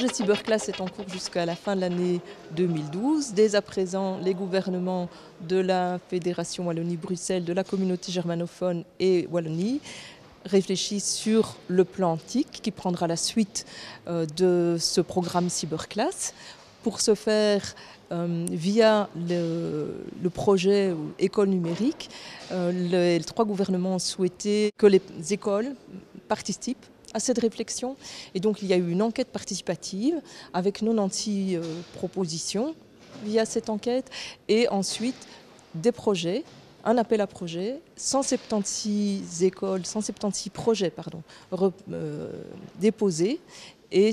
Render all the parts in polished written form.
projet Cyberclass est en cours jusqu'à la fin de l'année 2012. Dès à présent, les gouvernements de la Fédération Wallonie-Bruxelles, de la communauté germanophone et Wallonie réfléchissent sur le plan TIC qui prendra la suite de ce programme Cyberclass. Pour ce faire, via le projet École numérique, les 3 gouvernements ont souhaité que les écoles participent à cette réflexion. Et donc il y a eu une enquête participative avec 96 propositions via cette enquête et ensuite des projets, un appel à projets, 176 écoles, 176 projets déposés et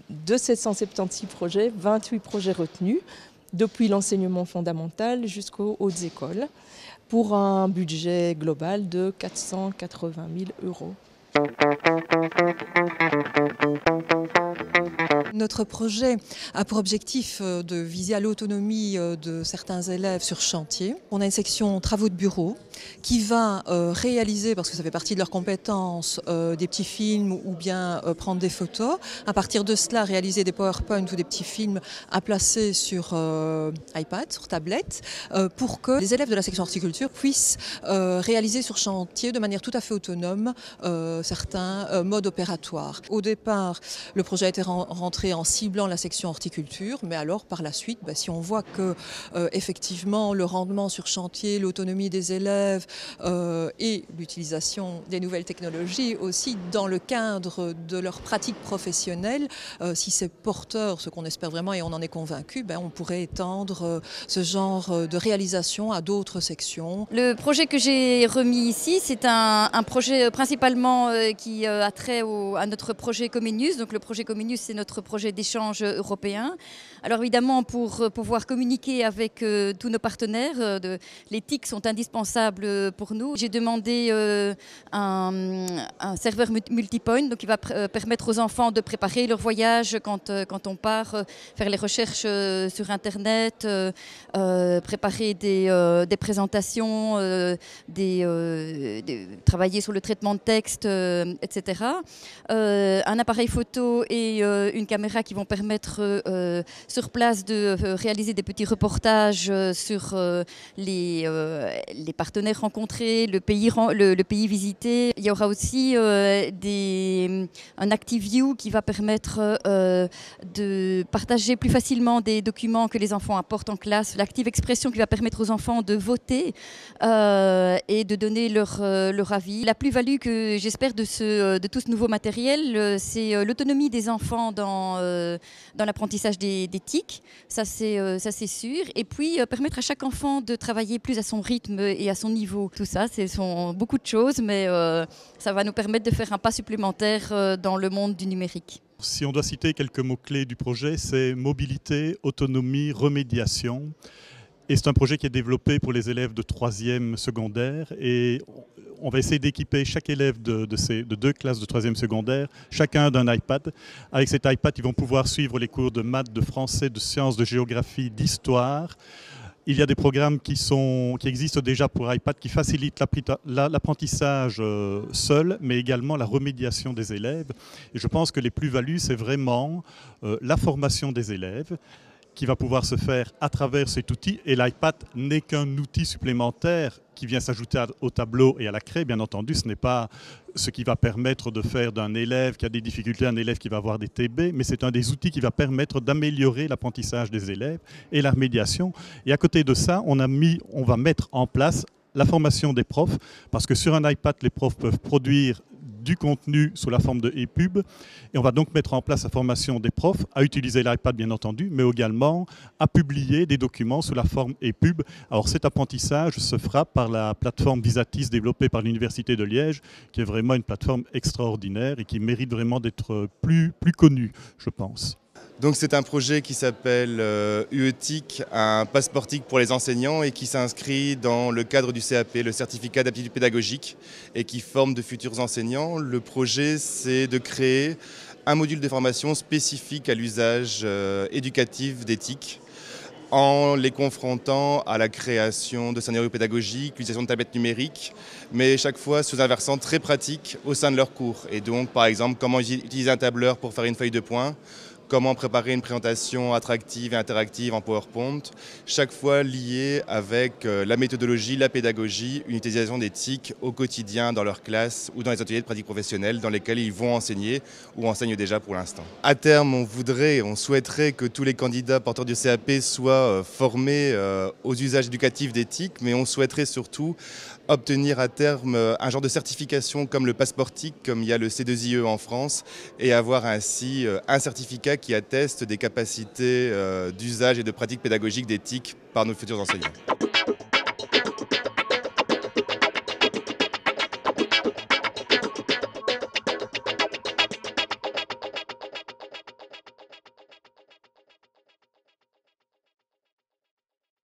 de ces 176 projets, 28 projets retenus depuis l'enseignement fondamental jusqu'aux hautes écoles pour un budget global de 480 000 €. Notre projet a pour objectif de viser à l'autonomie de certains élèves sur chantier. On a une section travaux de bureau qui va réaliser, parce que ça fait partie de leurs compétences, des petits films ou bien prendre des photos. À partir de cela, réaliser des PowerPoint ou des petits films à placer sur iPad, sur tablette, pour que les élèves de la section horticulture puissent réaliser sur chantier de manière tout à fait autonome certains modes opératoires. Au départ, le projet a été rentré en ciblant la section horticulture, mais alors par la suite, si on voit que effectivement le rendement sur chantier, l'autonomie des élèves et l'utilisation des nouvelles technologies aussi dans le cadre de leur pratique professionnelle, si c'est porteur, ce qu'on espère vraiment et on en est convaincu, on pourrait étendre ce genre de réalisation à d'autres sections. Le projet que j'ai remis ici, c'est un projet principalement qui a trait à notre projet Comenius. Donc le projet Comenius, c'est notre projet d'échange européen. Alors évidemment, pour pouvoir communiquer avec tous nos partenaires, les TIC sont indispensables pour nous. J'ai demandé un serveur multipoint, donc qui va permettre aux enfants de préparer leur voyage quand on part, faire les recherches sur Internet, préparer des présentations, travailler sur le traitement de texte, etc. Un appareil photo et une caméra qui vont permettre sur place de réaliser des petits reportages sur les partenaires rencontrés, le pays visité. Il y aura aussi un Active View qui va permettre de partager plus facilement des documents que les enfants apportent en classe. L'Active Expression qui va permettre aux enfants de voter et de donner leur avis. La plus-value que j'espère de tout ce nouveau matériel, c'est l'autonomie des enfants dans l'apprentissage des TIC, ça c'est sûr. Et puis permettre à chaque enfant de travailler plus à son rythme et à son niveau. Tout ça, ce sont beaucoup de choses, mais ça va nous permettre de faire un pas supplémentaire dans le monde du numérique. Si on doit citer quelques mots-clés du projet, c'est mobilité, autonomie, remédiation. Et c'est un projet qui est développé pour les élèves de 3e secondaire et on va essayer d'équiper chaque élève de 2 classes de 3e secondaire, chacun d'un iPad. Avec cet iPad, ils vont pouvoir suivre les cours de maths, de français, de sciences, de géographie, d'histoire. Il y a des programmes qui existent déjà pour iPad qui facilitent l'apprentissage seul, mais également la remédiation des élèves. Et je pense que les plus-values, c'est vraiment la formation des élèves, qui va pouvoir se faire à travers cet outil. Et l'iPad n'est qu'un outil supplémentaire qui vient s'ajouter au tableau et à la craie. Bien entendu, ce n'est pas ce qui va permettre de faire d'un élève qui a des difficultés, un élève qui va avoir des TB, mais c'est un des outils qui va permettre d'améliorer l'apprentissage des élèves et la remédiation. Et à côté de ça, on va mettre en place la formation des profs, parce que sur un iPad, les profs peuvent produire du contenu sous la forme de e-pub. Et on va donc mettre en place la formation des profs à utiliser l'iPad, bien entendu, mais également à publier des documents sous la forme e-pub. Alors cet apprentissage se fera par la plateforme Visatis développée par l'Université de Liège, qui est vraiment une plateforme extraordinaire et qui mérite vraiment d'être plus connue, je pense. Donc c'est un projet qui s'appelle UETIC, un passeport TIC pour les enseignants et qui s'inscrit dans le cadre du CAP, le certificat d'aptitude pédagogique, et qui forme de futurs enseignants. Le projet, c'est de créer un module de formation spécifique à l'usage éducatif des TIC, en les confrontant à la création de scénarios pédagogiques, l'utilisation de tablettes numériques, mais chaque fois sous un versant très pratique au sein de leur cours. Et donc, par exemple, comment utiliser un tableur pour faire une feuille de points, comment préparer une présentation attractive et interactive en PowerPoint, chaque fois lié avec la méthodologie, la pédagogie, une utilisation des TIC au quotidien dans leur classe ou dans les ateliers de pratique professionnelle dans lesquels ils vont enseigner ou enseignent déjà pour l'instant. À terme, on souhaiterait que tous les candidats porteurs du CAP soient formés aux usages éducatifs des TIC, mais on souhaiterait surtout obtenir à terme un genre de certification comme le passeport TIC, comme il y a le C2IE en France, et avoir ainsi un certificat qui atteste des capacités d'usage et de pratique pédagogique des TIC par nos futurs enseignants.